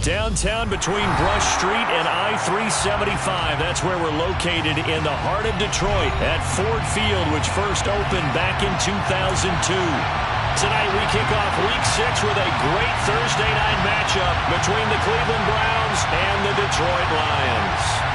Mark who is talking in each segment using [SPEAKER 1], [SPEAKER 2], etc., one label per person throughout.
[SPEAKER 1] Downtown between Brush Street and I-375. That's where we're located in the heart of Detroit at Ford Field, which first opened back in 2002. Tonight we kick off Week 6 with a great Thursday night matchup between the Cleveland Browns and the Detroit Lions.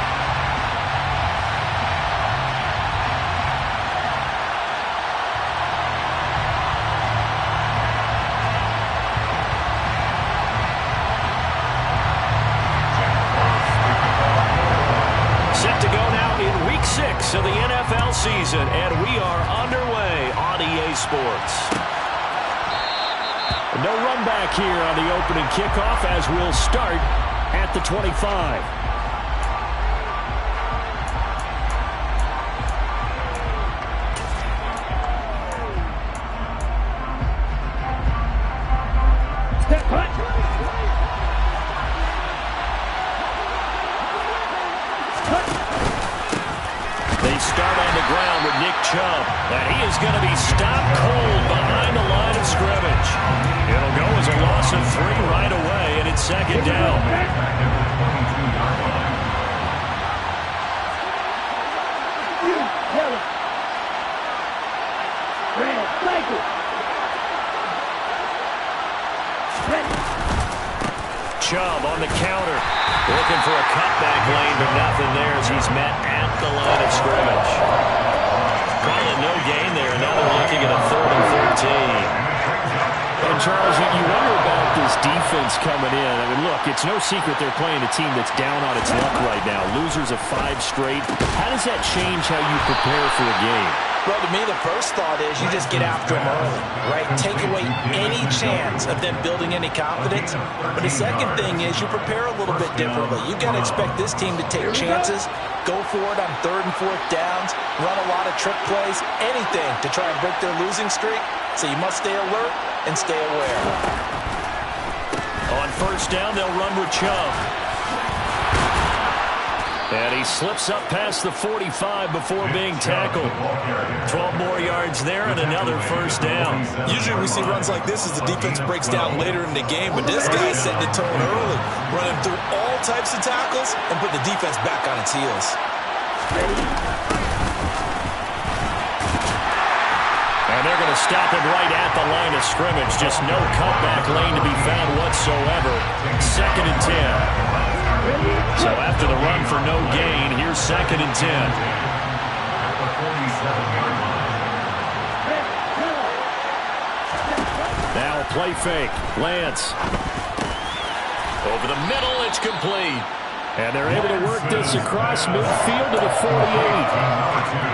[SPEAKER 1] Of the NFL season, and we are underway on EA Sports. No run back here on the opening kickoff as we'll start at the 25. Chubb, and he is going to be stopped cold behind the line of scrimmage. It'll go as a loss of 3 right away, and it's second down. Chubb on the counter, looking for a cutback lane, but nothing there as he's met at the line of scrimmage. Calling no gain there, and now they're looking at a 3rd and 14. And Charles, you wonder about this defense coming in. I mean, look, it's no secret they're playing a team that's down on its luck right now. Losers of 5 straight. How does that change how you prepare for a game?
[SPEAKER 2] Well, to me, the first thought is you just get after them early, right? Take away any chance of them building any confidence. But the second thing is you prepare a little bit differently. You've got to expect this team to take chances, go for it on 3rd and 4th downs, run a lot of trick plays, anything to try and break their losing streak. So you must stay alert and stay aware.
[SPEAKER 1] On first down, they'll run with Chubb. And he slips up past the 45 before being tackled. 12 more yards there and another first down.
[SPEAKER 3] Usually we see runs like this as the defense breaks down later in the game, but this guy's setting the tone early, running through all types of tackles and put the defense back on its heels.
[SPEAKER 1] And they're going to stop him right at the line of scrimmage. Just no cutback lane to be found whatsoever. 2nd and 10. So after the run for no gain, here's 2nd and 10. Now play fake. Lance. Over the middle, it's complete. And they're able to work this across midfield to the 48.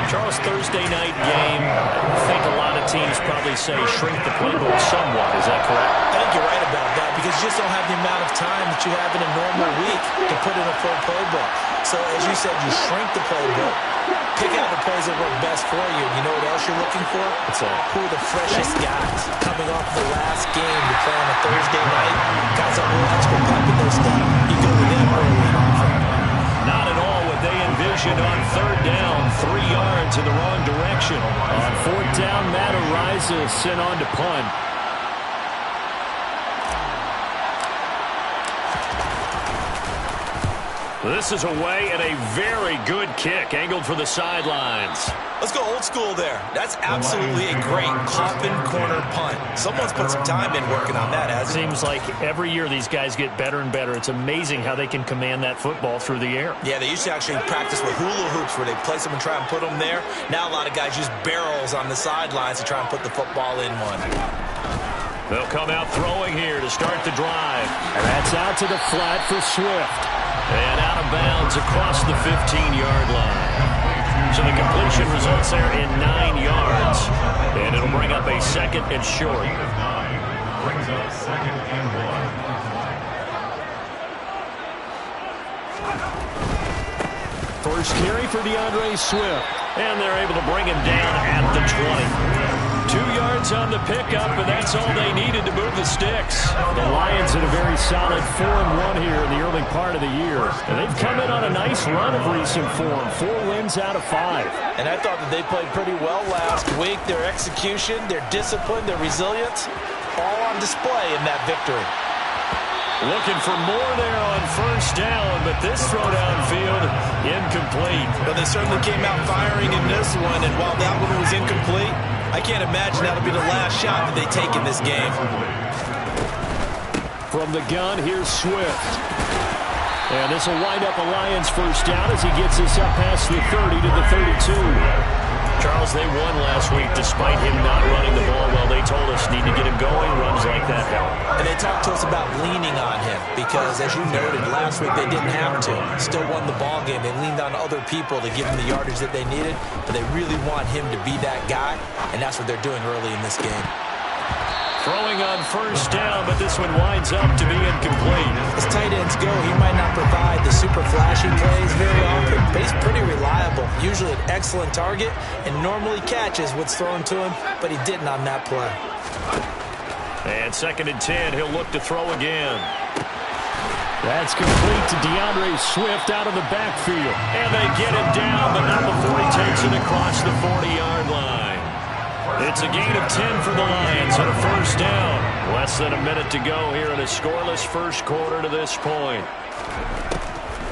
[SPEAKER 1] Charles, Thursday night game, I think a lot of teams probably say shrink the playbook somewhat. Is that correct?
[SPEAKER 2] I think you're right about that because you just don't have the amount of time that you have in a normal week to put in a full playbook. So as you said, you shrink the playbook, pick out the plays that work best for you. You know what else you're looking for? Who are the freshest guys coming off the last game to play on a Thursday night? Guys that will extra pep in their step. You go with them early and often.
[SPEAKER 1] Not at all what they envisioned on 3rd down. 3 yards in the wrong direction. On 4th down, Matt Araiza sent on to punt. This is away and a very good kick angled for the sidelines.
[SPEAKER 3] Let's go old school there. That's absolutely a great coffin corner punt. Someone's put some time in working on that, hasn't it?
[SPEAKER 1] Seems like every year these guys get better and better. It's amazing how they can command that football through the air.
[SPEAKER 3] Yeah, they used to actually practice with hula hoops where they place them and try and put them there. Now a lot of guys use barrels on the sidelines to try and put the football in one.
[SPEAKER 1] They'll come out throwing here to start the drive. And that's out to the flat for Swift. And out of bounds across the 15-yard line. So the completion results there in 9 yards. And it'll bring up a 2nd and short.
[SPEAKER 4] Brings up 2nd and 1.
[SPEAKER 1] First carry for DeAndre Swift. And they're able to bring him down at the 20. 2 yards on the pickup, and that's all they needed to move the sticks. The Lions in a very solid 4-1 here in the early part of the year. And they've come in on a nice run of recent form. 4 wins out of 5.
[SPEAKER 2] And I thought that they played pretty well last week. Their execution, their discipline, their resilience, all on display in that victory.
[SPEAKER 1] Looking for more there on first down, but this throw downfield incomplete.
[SPEAKER 2] But they certainly came out firing in this one, and while that one was incomplete, I can't imagine that'll be the last shot that they take in this game.
[SPEAKER 1] From the gun, here's Swift. And this will wind up a Lions first down as he gets us up past the 30 to the 32. Charles, they won last week despite him not running the ball well. They told us need to get him going. Runs like that help.
[SPEAKER 2] And they talked to us about leaning on him because, as you noted, last week they didn't have to. Still won the ball game. They leaned on other people to give them the yardage that they needed, but they really want him to be that guy, and that's what they're doing early in this game.
[SPEAKER 1] Throwing on first down, but this one winds up to be incomplete.
[SPEAKER 2] As tight ends go, he might not provide the super flashy plays very often, but he's pretty reliable. Usually an excellent target and normally catches what's thrown to him, but he didn't on that play.
[SPEAKER 1] And 2nd and 10, he'll look to throw again. That's complete to DeAndre Swift out of the backfield. And they get him down, but not before he takes it across the 40-yard line. It's a gain of 10 for the Lions and a first down. Less than a minute to go here in a scoreless first quarter to this point.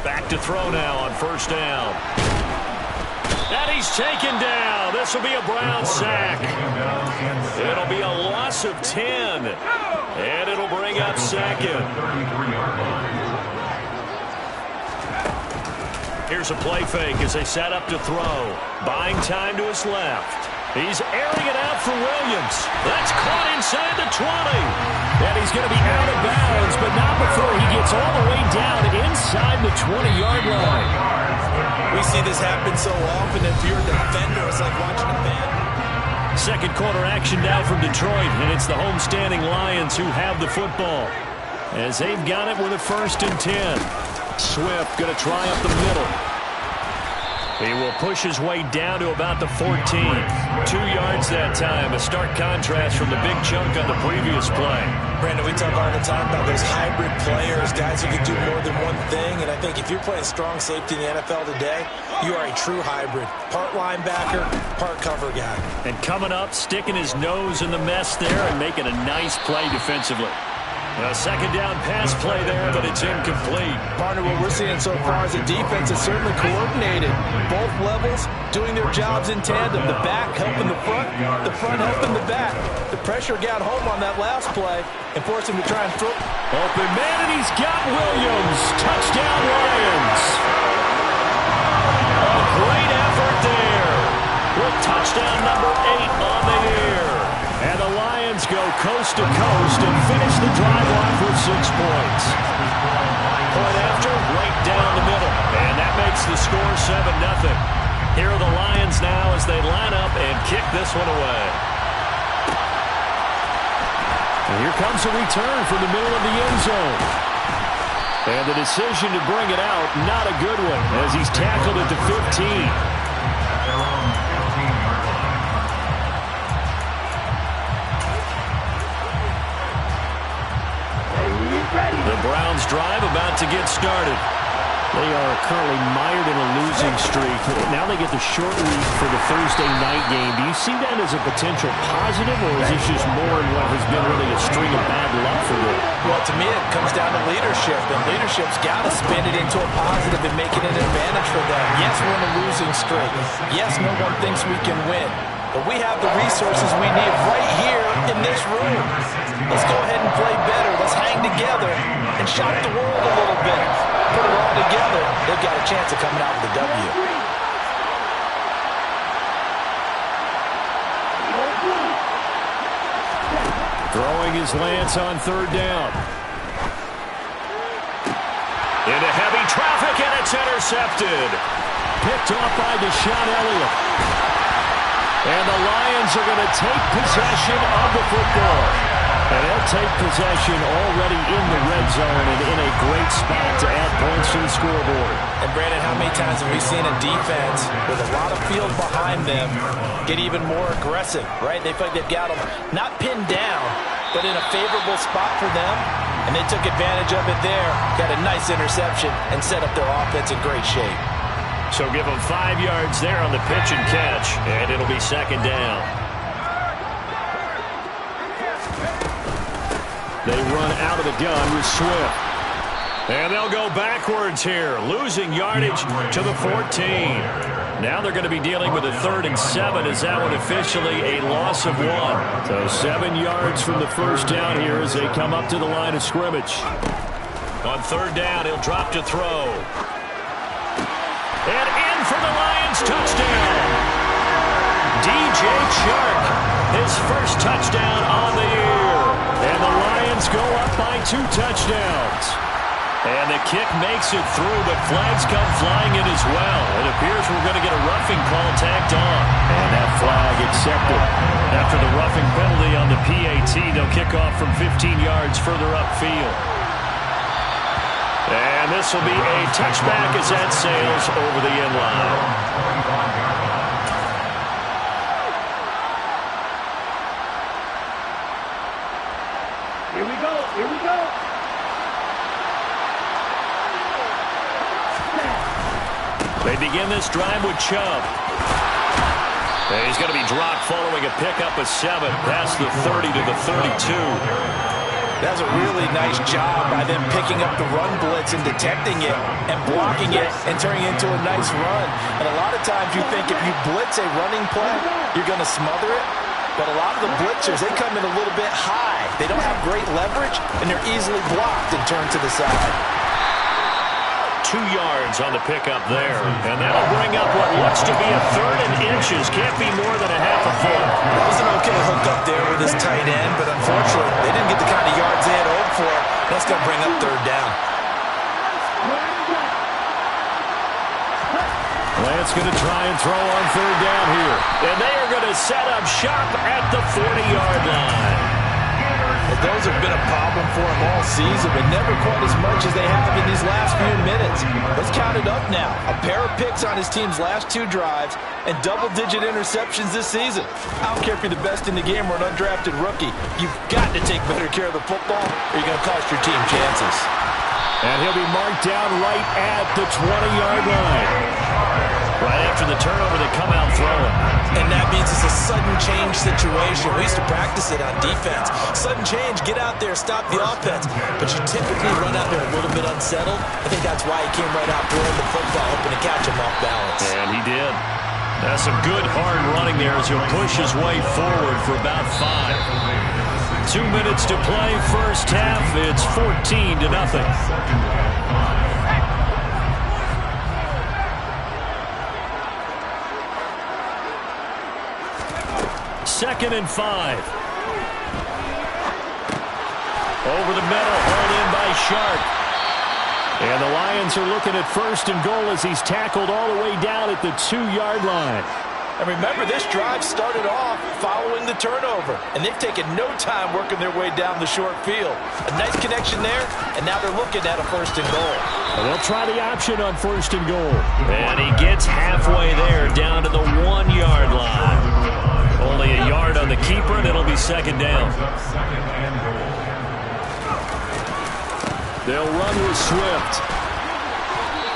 [SPEAKER 1] Back to throw now on first down. And he's taken down. This will be a Brown sack. It'll be a loss of 10. And it'll bring up 2nd. Here's a play fake as they set up to throw. Buying time to his left. He's airing it out for Williams. That's caught inside the 20. And he's going to be out of bounds, but not before he gets all the way down inside the 20-yard line.
[SPEAKER 2] We see this happen so often. If you're a defender, it's like watching a fan.
[SPEAKER 1] Second quarter action now from Detroit, and it's the homestanding Lions who have the football. As they've got it with a 1st and 10. Swift going to try up the middle. He will push his way down to about the 14. 2 yards that time. A stark contrast from the big chunk on the previous play.
[SPEAKER 2] Brandon, we talk all the time about those hybrid players, guys who can do more than one thing. And I think if you're playing strong safety in the NFL today, you are a true hybrid. Part linebacker, part cover guy.
[SPEAKER 1] And coming up, sticking his nose in the mess there and making a nice play defensively. A 2nd down pass play there, but it's incomplete.
[SPEAKER 2] Partner, what we're seeing so far is the defense is certainly coordinated. Both levels doing their jobs in tandem. The back helping the front helping the back. The pressure got home on that last play and forced him to try and throw.
[SPEAKER 1] Open man, and he's got Williams. Touchdown, Lions. A great effort there. With touchdown number 8 on the year. And the Lions go coast to coast and finish the drive off with 6 points. Point after, right down the middle. And that makes the score 7-0. Here are the Lions now as they line up and kick this one away. And here comes a return from the middle of the end zone. And the decision to bring it out, not a good one, as he's tackled at the 15. The Browns drive about to get started. They are currently mired in a losing streak. Now they get the short week for the Thursday night game. Do you see that as a potential positive, or is this just more in what has been really a string of bad luck for them?
[SPEAKER 2] Well, to me, it comes down to leadership, and leadership's got to spin it into a positive and make it an advantage for them. Yes, we're in a losing streak. Yes, no one thinks we can win. But we have the resources we need right here in this room. Let's go ahead and play better. Let's hang together and shock the world a little bit. Put it all together. They've got a chance of coming out with a W.
[SPEAKER 1] Throwing his Lance on 3rd down. Into heavy traffic, and it's intercepted. Picked off by Deshaun Elliott. And the Lions are going to take possession of the football. And they'll take possession already in the red zone and in a great spot to add points to the scoreboard.
[SPEAKER 2] And Brandon, how many times have we seen a defense with a lot of field behind them get even more aggressive, right? They feel like they've got them not pinned down, but in a favorable spot for them. And they took advantage of it there, got a nice interception, and set up their offense in great shape.
[SPEAKER 1] So give them 5 yards there on the pitch and catch, and it'll be 2nd down. They run out of the gun with Swift. And they'll go backwards here, losing yardage to the 14. Now they're going to be dealing with a 3rd and 7 as that one officially a loss of 1. So 7 yards from the first down here as they come up to the line of scrimmage. On 3rd down, he'll drop to throw. And in for the Lions touchdown. DJ Chark, his first touchdown on the year. And the Lions go up by 2 touchdowns. And the kick makes it through, but flags come flying in as well. It appears we're going to get a roughing call tacked on. And that flag accepted. After the roughing penalty on the PAT, they'll kick off from 15 yards further upfield. And this will be a touchback as that sails over the end line.
[SPEAKER 5] Here we go. Here we go.
[SPEAKER 1] They begin this drive with Chubb. And he's going to be dropped following a pickup of 7 past the 30 to the 32.
[SPEAKER 2] That's a really nice job by them picking up the run blitz and detecting it and blocking it and turning it into a nice run. And a lot of times you think if you blitz a running play, you're going to smother it. But a lot of the blitzers, they come in a little bit high. They don't have great leverage, and they're easily blocked and turned to the side.
[SPEAKER 1] 2 yards on the pickup there. And that'll bring up what looks to be a 3rd and inches. Can't be more than a half a foot.
[SPEAKER 2] It was an okay hook up there with his tight end, but unfortunately, they didn't get the kind of yards they had hoped for. That's going to bring up 3rd down.
[SPEAKER 1] Lance going to try and throw on 3rd down here. And they are going to set up shop at the 40-yard line.
[SPEAKER 2] Those have been a problem for him all season, but never quite as much as they have in these last few minutes. Let's count it up now. A pair of picks on his team's last 2 drives and double-digit interceptions this season. I don't care if you're the best in the game or an undrafted rookie. You've got to take better care of the football or you're going to cost your team chances.
[SPEAKER 1] And he'll be marked down right at the 20-yard line. Right after the turnover, they come out throwing.
[SPEAKER 2] And that means it's a sudden change situation. We used to practice it on defense. Sudden change, get out there, stop the offense. But you typically run out there a little bit unsettled. I think that's why he came right out throwing the football, hoping to catch him off balance.
[SPEAKER 1] And he did. That's some good hard running there as he'll push his way forward for about 5. 2 minutes to play first half. It's 14-0. 2nd and 5. Over the middle, hauled in by Sharp. And the Lions are looking at 1st and goal as he's tackled all the way down at the 2-yard line.
[SPEAKER 2] And remember, this drive started off following the turnover. And they've taken no time working their way down the short field. A nice connection there, and now they're looking at a 1st and goal.
[SPEAKER 1] And they'll try the option on 1st and goal. And he gets halfway there, down to the 1-yard line. Only a yard on the keeper, and it'll be 2nd down. They'll run with Swift.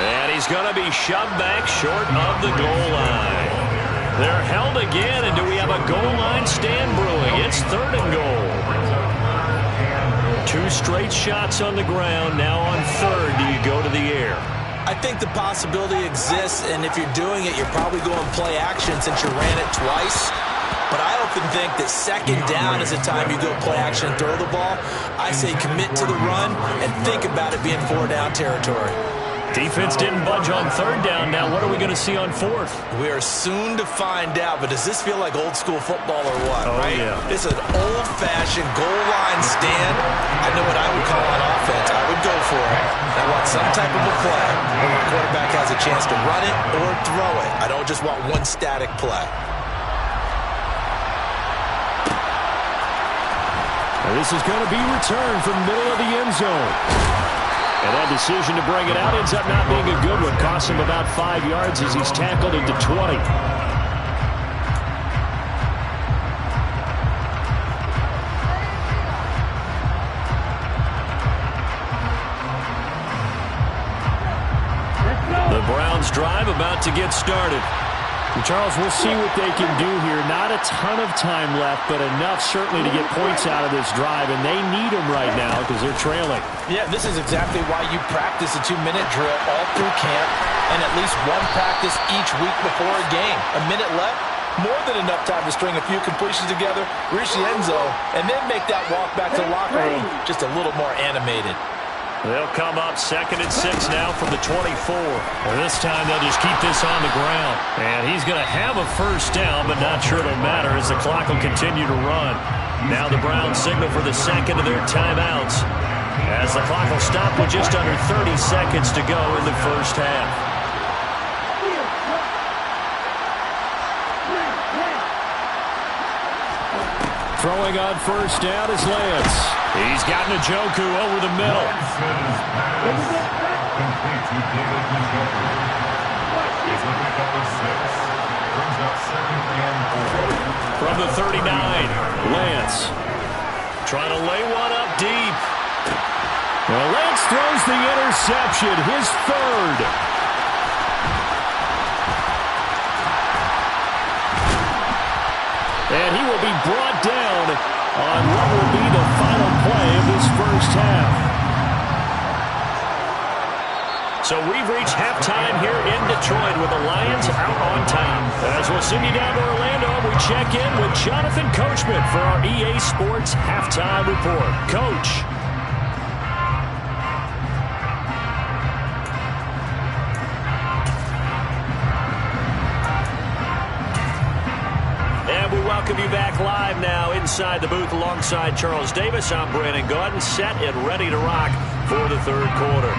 [SPEAKER 1] And he's going to be shoved back short of the goal line. They're held again, and do we have a goal line stand brewing? It's 3rd and goal. 2 straight shots on the ground. Now on 3rd, do you go to the air?
[SPEAKER 2] I think the possibility exists, and if you're doing it, you're probably going play action since you ran it twice. But I often think that 2nd down is the time you go play action and throw the ball. I say commit to the run and think about it being 4-down territory.
[SPEAKER 1] Defense didn't budge on 3rd down. Now what are we going to see on 4th?
[SPEAKER 2] We are soon to find out, but does this feel like old school football or what?
[SPEAKER 1] Oh,
[SPEAKER 2] right?
[SPEAKER 1] Yeah.
[SPEAKER 2] It's an old-fashioned goal line stand. I know what I would call on offense. I would go for it. I want some type of a play where my quarterback has a chance to run it or throw it. I don't just want one static play.
[SPEAKER 1] This is going to be returned from the middle of the end zone. And that decision to bring it out ends up not being a good one. Costs him about 5 yards as he's tackled into 20. The Browns drive about to get started. Charles, we'll see what they can do here. Not a ton of time left, but enough certainly to get points out of this drive, and they need them right now because they're trailing.
[SPEAKER 2] Yeah, this is exactly why you practice a 2-minute drill all through camp and at least one practice each week before a game. A minute left, more than enough time to string a few completions together, reach the end zone, and then make that walk back to the locker room just a little more animated.
[SPEAKER 1] They'll come up 2nd and 6 now from the 24. And this time they'll just keep this on the ground. And he's going to have a first down, but not sure it'll matter as the clock will continue to run. Now the Browns signal for the second of their timeouts, as the clock will stop with just under 30 seconds to go in the first half. Throwing on first down is Lance. He's got Njoku over the middle. From the 39, Lance trying to lay one up deep. Well, Lance throws the interception, his third. And he will be brought down on what will be the final play of this first half. So we've reached halftime here in Detroit with the Lions out on top. As we'll send you down to Orlando, we check in with Jonathan Coachman for our EA Sports Halftime Report. Coach. Welcome you back live now inside the booth alongside Charles Davis. I'm Brandon Gaudin, set and ready to rock for the third quarter.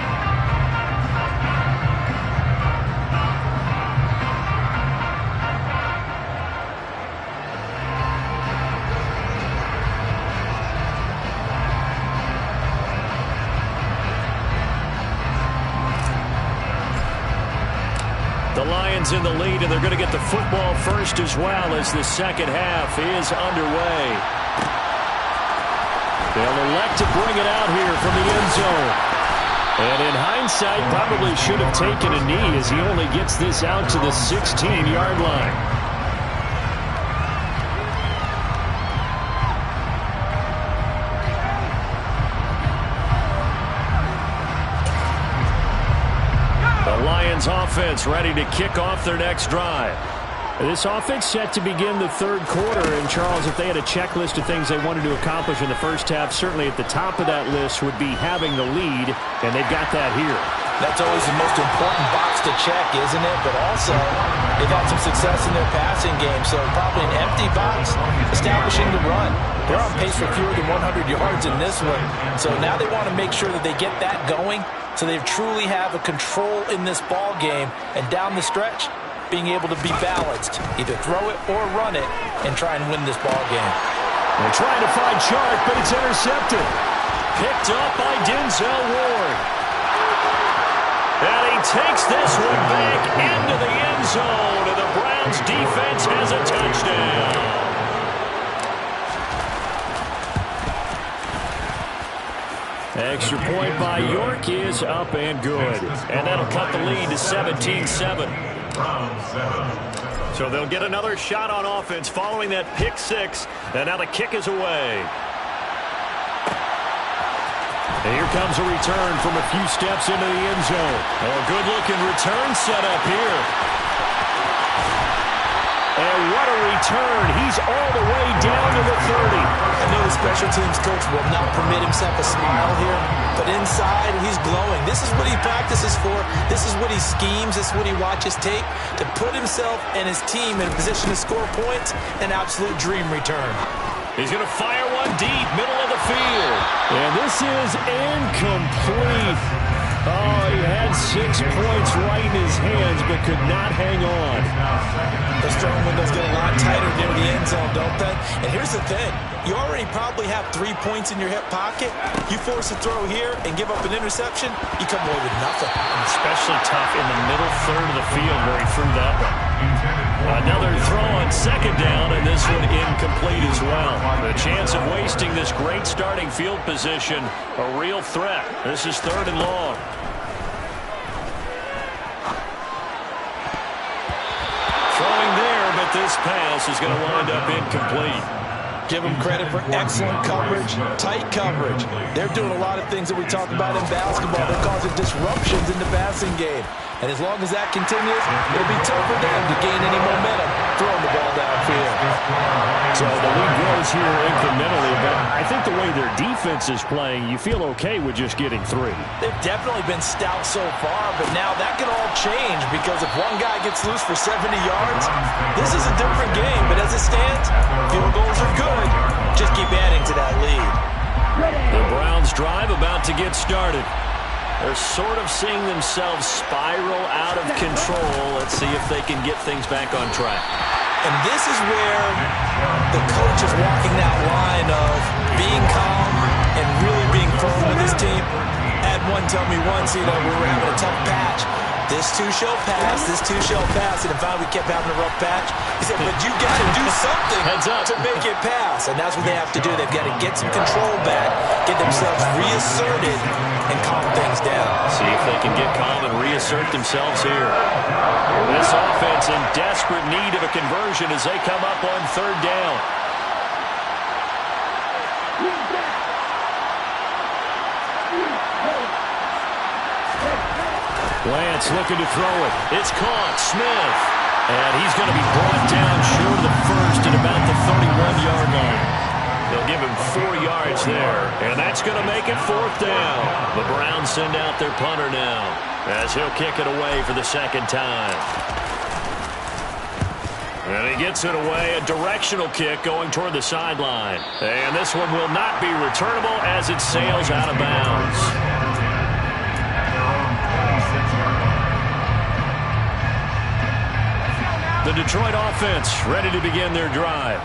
[SPEAKER 1] In the lead, and they're going to get the football first as well as the second half is underway. They'll elect to bring it out here from the end zone. And in hindsight, probably should have taken a knee as he only gets this out to the 16-yard line. Offense ready to kick off their next drive. This offense set to begin the third quarter. And Charles, if they had a checklist of things they wanted to accomplish in the first half, certainly at the top of that list would be having the lead, and they've got that here.
[SPEAKER 2] That's always the most important box to check, isn't it? But also, they've had some success in their passing game, so probably an empty box establishing the run. They're on pace for fewer than 100 yards in this one, so now they want to make sure that they get that going so they truly have a control in this ball game, and down the stretch, being able to be balanced, either throw it or run it, and try and win this ball game.
[SPEAKER 1] They're trying to find Chark, but it's intercepted. Picked up by Denzel Ward. And he takes this one back into the end zone, and the Browns defense has a touchdown. Extra point by York is up and good. And that'll cut the lead to 17-7. So they'll get another shot on offense following that pick six. And now the kick is away. And here comes a return from a few steps into the end zone. Oh, good-looking return set up here. And what a return. He's all the way down to the 30.
[SPEAKER 2] I know the special teams coach will not permit himself a smile here, but inside he's glowing. This is what he practices for. This is what he schemes. This is what he watches tape to put himself and his team in a position to score points. An absolute dream return.
[SPEAKER 1] He's going to fire one deep, middle of the field. And this is incomplete. Oh, he had 6 points right in his hands, but could not hang on.
[SPEAKER 2] The strong windows get a lot tighter near the end zone, don't they? And here's the thing. You already probably have 3 points in your hip pocket. You force a throw here and give up an interception, you come away with nothing.
[SPEAKER 1] Especially tough in the middle third of the field where he threw that one. Another throw on second down, and this one incomplete as well. The chance of wasting this great starting field position, a real threat. This is 3rd and long. Throwing this pass is going to wind up incomplete.
[SPEAKER 2] Give them credit for excellent coverage, tight coverage. They're doing a lot of things that we talk about in basketball. They're causing disruptions in the passing game. And as long as that continues, it'll be tough for them to gain any momentum throwing the ball downfield.
[SPEAKER 1] So the lead grows here incrementally, but I think the way their defense is playing, you feel okay with just getting 3.
[SPEAKER 2] They've definitely been stout so far, but now that can all change because if one guy gets loose for 70 yards, this is a different game. But as it stands, field goals are good. Just keep adding to that lead.
[SPEAKER 1] The Browns drive about to get started. They're sort of seeing themselves spiral out of control. Let's see if they can get things back on track.
[SPEAKER 2] And this is where the coach is walking that line of being calm and really being firm with his team. Had one tell me once, we were having a tough patch. This too shall pass, this too shall pass. And finally we kept having a rough patch. He said, but you got to do something to make it pass. And that's what they have to do. They've got to get some control back, get themselves reasserted, and calm things down.
[SPEAKER 1] See if they can get calm and reassert themselves here. This offense in desperate need of a conversion as they come up on 3rd down. Lance looking to throw it. It's caught. Smith. And he's going to be brought down short of the first at about the 31-yard line. They'll give him 4 yards there. And that's going to make it 4th down. The Browns send out their punter now as he'll kick it away for the 2nd time. And he gets it away. A directional kick going toward the sideline. And this one will not be returnable as it sails out of bounds. The Detroit offense ready to begin their drive.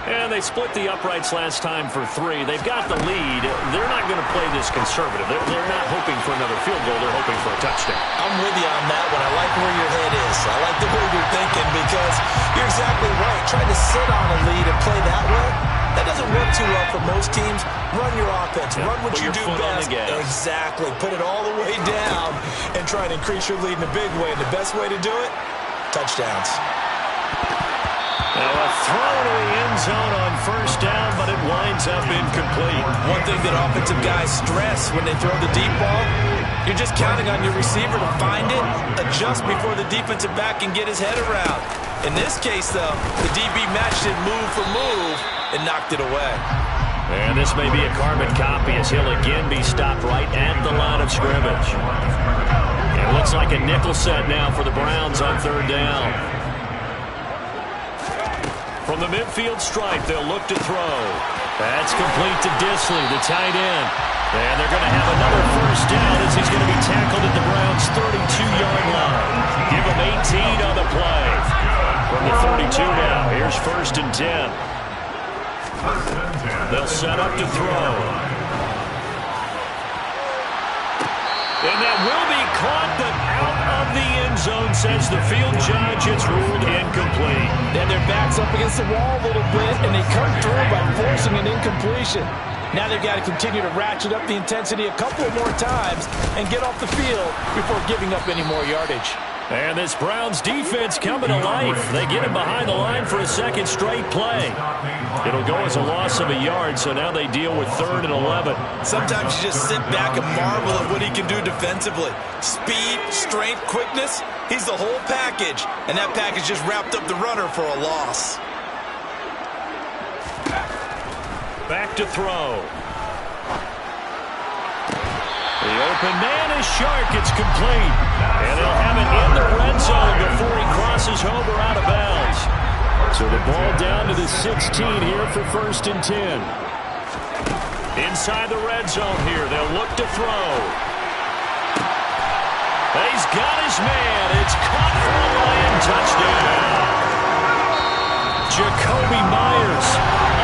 [SPEAKER 1] And they split the uprights last time for 3. They've got the lead. They're not going to play this conservative. They're not hoping for another field goal. They're hoping for a touchdown.
[SPEAKER 2] I'm with you on that one. I like where your head is. I like the way you're thinking because you're exactly right. Trying to sit on a lead and play that way, that doesn't work too well for most teams. Run your offense. Run what you do best. Exactly. Put it all the way down and try and increase your lead in a big way. And the best way to do it, touchdowns.
[SPEAKER 1] Now a throw to the end zone on 1st down, but it winds up incomplete.
[SPEAKER 2] One thing that offensive guys stress when they throw the deep ball, you're just counting on your receiver to find it, adjust before the defensive back can get his head around. In this case, though, the DB matched it move for move and knocked it away.
[SPEAKER 1] And this may be a carbon copy as he'll again be stopped right at the line of scrimmage. It looks like a nickel set now for the Browns on 3rd down. From the midfield stripe, they'll look to throw. That's complete to Disley, the tight end. And they're going to have another 1st down as he's going to be tackled at the Browns' 32-yard line. Give him 18 on the play. From the 32 now, here's 1st and 10. They'll set up to throw. And that will be caught, but out of the end zone, says the field judge. It's ruled incomplete.
[SPEAKER 2] Then their back's up against the wall a little bit, and they come through by forcing an incompletion. Now they've got to continue to ratchet up the intensity a couple more times and get off the field before giving up any more yardage.
[SPEAKER 1] And this Browns defense coming to life. They get him behind the line for a 2nd straight play. It'll go as a loss of a yard, so now they deal with 3rd and 11.
[SPEAKER 2] Sometimes you just sit back and marvel at what he can do defensively. Speed, strength, quickness, he's the whole package. And that package just wrapped up the runner for a loss.
[SPEAKER 1] Back to throw. The open man is Shark. It's complete. And they'll have it in the red zone before he crosses over out of bounds. So the ball down to the 16 here for 1st and 10. Inside the red zone here. They'll look to throw. He's got his man. It's caught for a Lion touchdown. Jacoby Myers,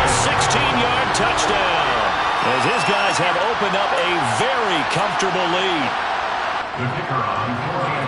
[SPEAKER 1] a 16-yard touchdown. As his guys have opened up a very comfortable lead.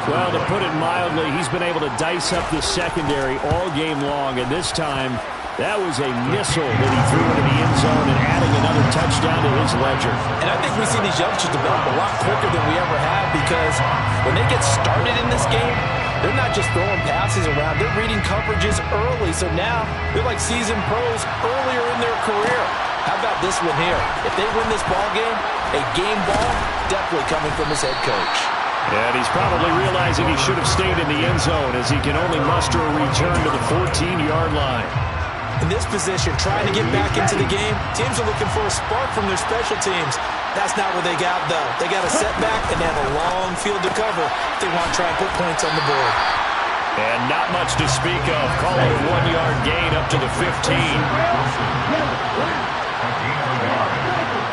[SPEAKER 1] Well, to put it mildly, he's been able to dice up the secondary all game long, and this time that was a missile that he threw into the end zone and adding another touchdown to his ledger.
[SPEAKER 2] And I think we see these youngsters develop a lot quicker than we ever have because when they get started in this game, they're not just throwing passes around. They're reading coverages early. So now they're like seasoned pros earlier in their career. How about this one here? If they win this ball game, a game ball definitely coming from his head coach.
[SPEAKER 1] And he's probably realizing he should have stayed in the end zone as he can only muster a return to the 14-yard line.
[SPEAKER 2] In this position, trying to get back into the game, teams are looking for a spark from their special teams. That's not what they got, though. They got a setback, and they have a long field to cover if they want to try and put points on the board.
[SPEAKER 1] And not much to speak of. Call it a 1-yard gain up to the 15.
[SPEAKER 4] A gain of a yard.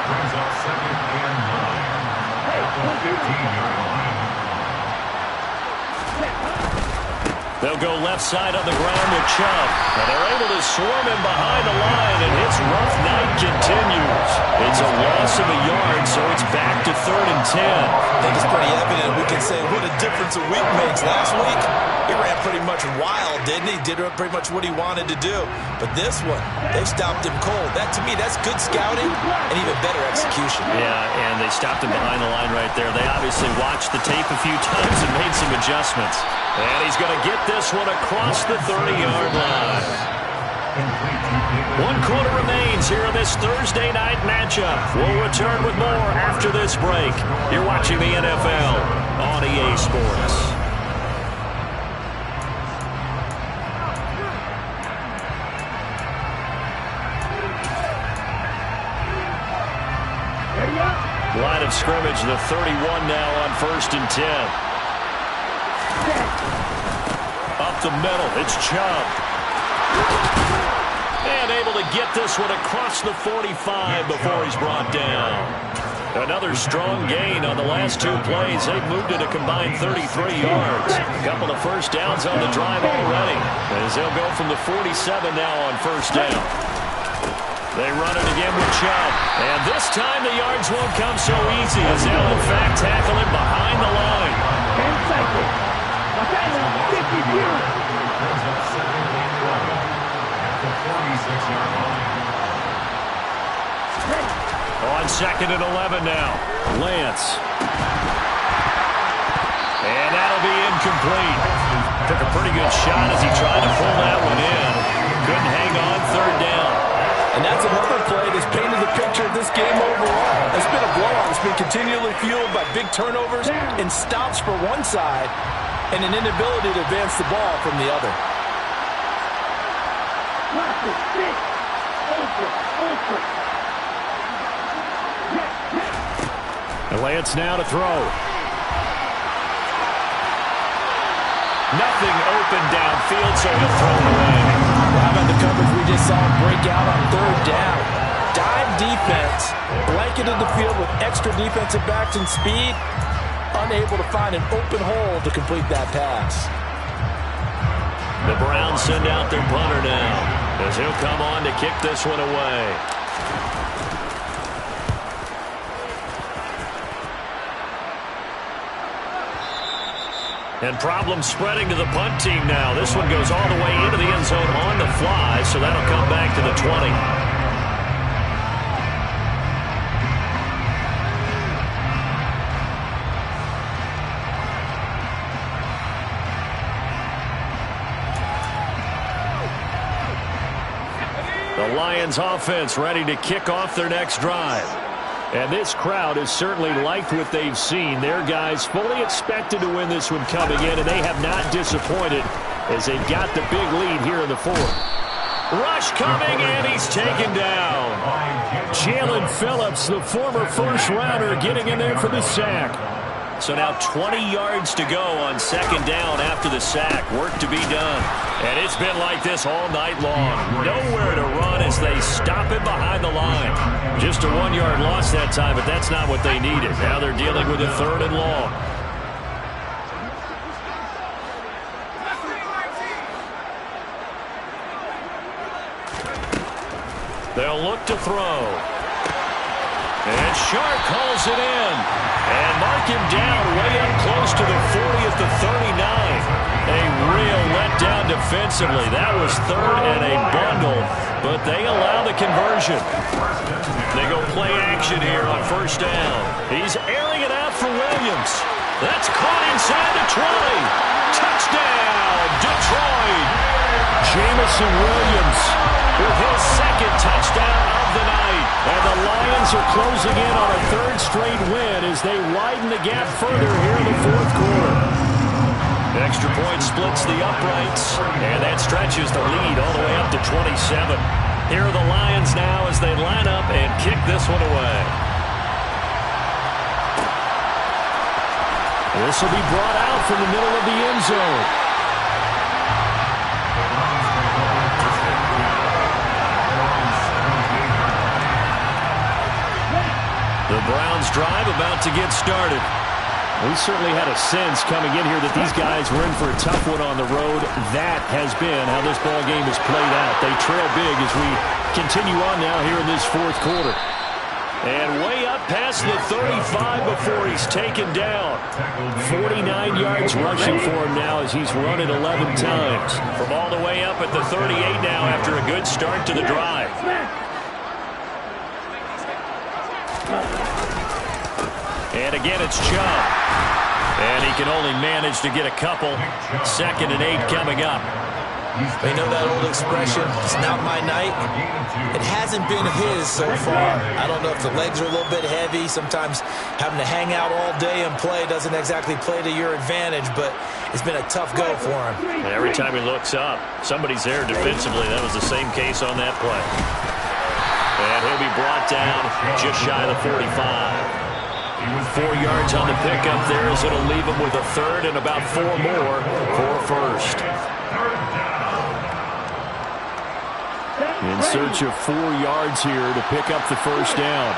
[SPEAKER 4] Brings up 2nd and 9. At the 15-yard line.
[SPEAKER 1] They'll go left side on the ground with Chubb. And they're able to swarm him behind the line, and his rough night continues. It's a loss of a yard, so it's back to 3rd and 10.
[SPEAKER 3] I think it's pretty evident. We can say what a difference a week makes. Last week, he ran pretty much wild, didn't he? Did pretty much what he wanted to do. But this one, they've stopped him cold. That, to me, that's good scouting and even better execution.
[SPEAKER 1] Yeah, and they stopped him behind the line right there. They obviously watched the tape a few times and made some adjustments. And he's going to get this one across the 30-yard line. 1 quarter remains here in this Thursday night matchup. We'll return with more after this break. You're watching the NFL on EA Sports. Line of scrimmage, the 31 now on 1st and 10. Up the middle, it's Chubb. And able to get this one across the 45 before he's brought down. Another strong gain on the last 2 plays. They've moved it a combined 33 yards. A couple of first downs on the drive already, as they'll go from the 47 now on 1st down. They run it again with Chubb. And this time the yards won't come so easy, as they'll in fact tackle him behind the line.
[SPEAKER 4] 10 seconds. 50 yards. Brings up 2nd and 11 at the 46-yard line.
[SPEAKER 1] On 2nd and 11 now. Lance. And that'll be incomplete. Took a pretty good shot as he tried to pull that one in. Couldn't hang on 3rd down.
[SPEAKER 2] And that's another play that's painted the picture of this game overall. It's been a blowout. It's been continually fueled by big turnovers and stops for one side and an inability to advance the ball from the other.
[SPEAKER 1] And Lance now to throw. Nothing open downfield, so he'll throw it away.
[SPEAKER 2] How about the coverage we just saw him break out on 3rd down? Dive defense, blanketed the field with extra defensive backs and speed, unable to find an open hole to complete that pass.
[SPEAKER 1] The Browns send out their punter now, as he'll come on to kick this one away. And problems spreading to the punt team now. This one goes all the way into the end zone on the fly, so that'll come back to the 20. The Lions offense ready to kick off their next drive. And this crowd has certainly liked what they've seen. Their guys fully expected to win this one coming in, and they have not disappointed as they've got the big lead here in the 4th. Rush coming, and he's taken down. Jalen Phillips, the former first-rounder, getting in there for the sack. So now 20 yards to go on 2nd down after the sack. Work to be done. And it's been like this all night long. Nowhere to run as they stop it behind the line. Just a 1-yard loss that time, but that's not what they needed. Now they're dealing with a 3rd and long. They'll look to throw. And Shark calls it in. And mark him down way up close to the 40 at the 39. A real letdown defensively. That was 3rd and a bundle, but they allow the conversion. They go play action here on 1st down. He's airing it out for Williams. That's caught inside the 20. Touchdown. Jameson Williams with his second touchdown of the night. And the Lions are closing in on a third straight win as they widen the gap further here in the fourth quarter. Extra point splits the uprights, and that stretches the lead all the way up to 27. Here are the Lions now as they line up and kick this one away. This will be brought out from the middle of the end zone. The Browns drive about to get started. We certainly had a sense coming in here that these guys were in for a tough one on the road. That has been how this ball game has played out. They trail big as we continue on now here in this fourth quarter. And way up past the 35 before he's taken down. 49 yards rushing for him now as he's run it 11 times. From all the way up at the 38 now after a good start to the drive. And again, it's Chubb. And he can only manage to get a couple. 2nd and 8 coming up.
[SPEAKER 2] You know that old expression, it's not my night? It hasn't been his so far. I don't know if the legs are a little bit heavy. Sometimes having to hang out all day and play doesn't exactly play to your advantage, but it's been a tough go for him.
[SPEAKER 1] And every time he looks up, somebody's there defensively. That was the same case on that play. And he'll be brought down just shy of the 45. 4 yards on the pickup there as it'll leave him with a third and about 4 more for first. In search of 4 yards here to pick up the first down.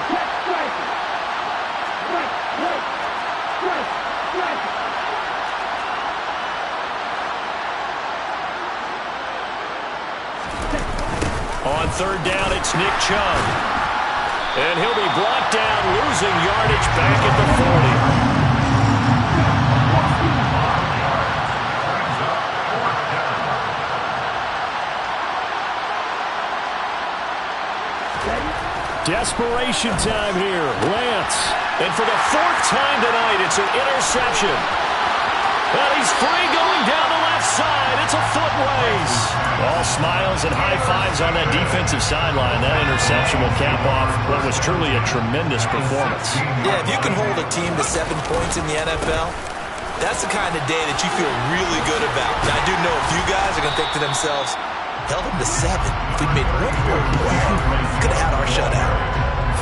[SPEAKER 1] On 3rd down, it's Nick Chubb. And he'll be brought down, losing yardage back at the 40. Desperation time here. Lance. And for the 4th time tonight, it's an interception. And he's free going down the left side. It's a foot race. All smiles and high fives on that defensive sideline. That interception will cap off what was truly a tremendous performance.
[SPEAKER 2] Yeah, if you can hold a team to 7 points in the NFL, that's the kind of day that you feel really good about. Now, I do know a few guys are going to think to themselves, held them to 7. If we'd made 1 more play, could have had our shutout.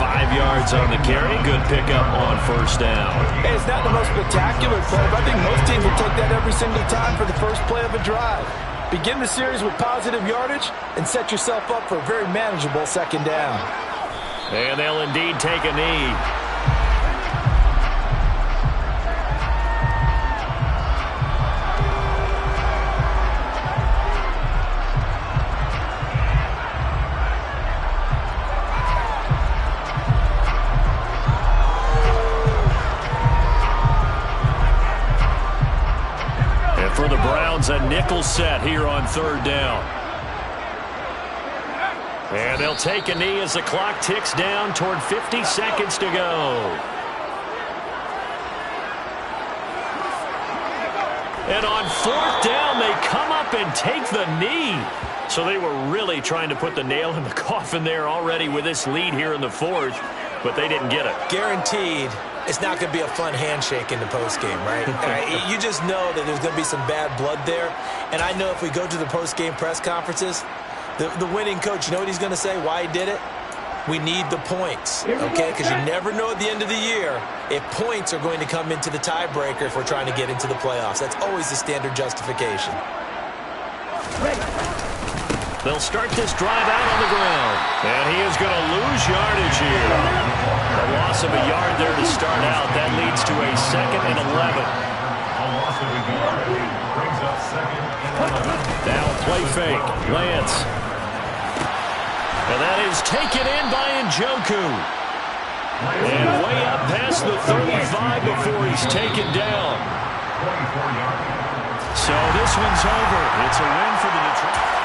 [SPEAKER 1] 5 yards on the carry. Good pickup on 1st down.
[SPEAKER 6] Hey, it's not the most spectacular play, but I think most teams will take that every single time for the first play of a drive. Begin the series with positive yardage and set yourself up for a very manageable 2nd down.
[SPEAKER 1] And they'll indeed take a knee. For the Browns, a nickel set here on 3rd down. And they'll take a knee as the clock ticks down toward 50 seconds to go. And on 4th down, they come up and take the knee. So they were really trying to put the nail in the coffin there already with this lead here in the 4th, but they didn't get it.
[SPEAKER 2] Guaranteed. It's not going to be a fun handshake in the postgame, right? You just know that there's going to be some bad blood there. And I know if we go to the postgame press conferences, the winning coach, you know what he's going to say, why he did it? We need the points, okay? Because you never know at the end of the year if points are going to come into the tiebreaker if we're trying to get into the playoffs. That's always the standard justification.
[SPEAKER 1] They'll start this drive out on the ground. And he is going to lose yardage here. A loss of a yard there to start out. That leads to a 2nd and 11. Now play fake. Lance. And that is taken in by Njoku. And way up past the 35 before he's taken down. So this one's over. It's a win for the Detroit.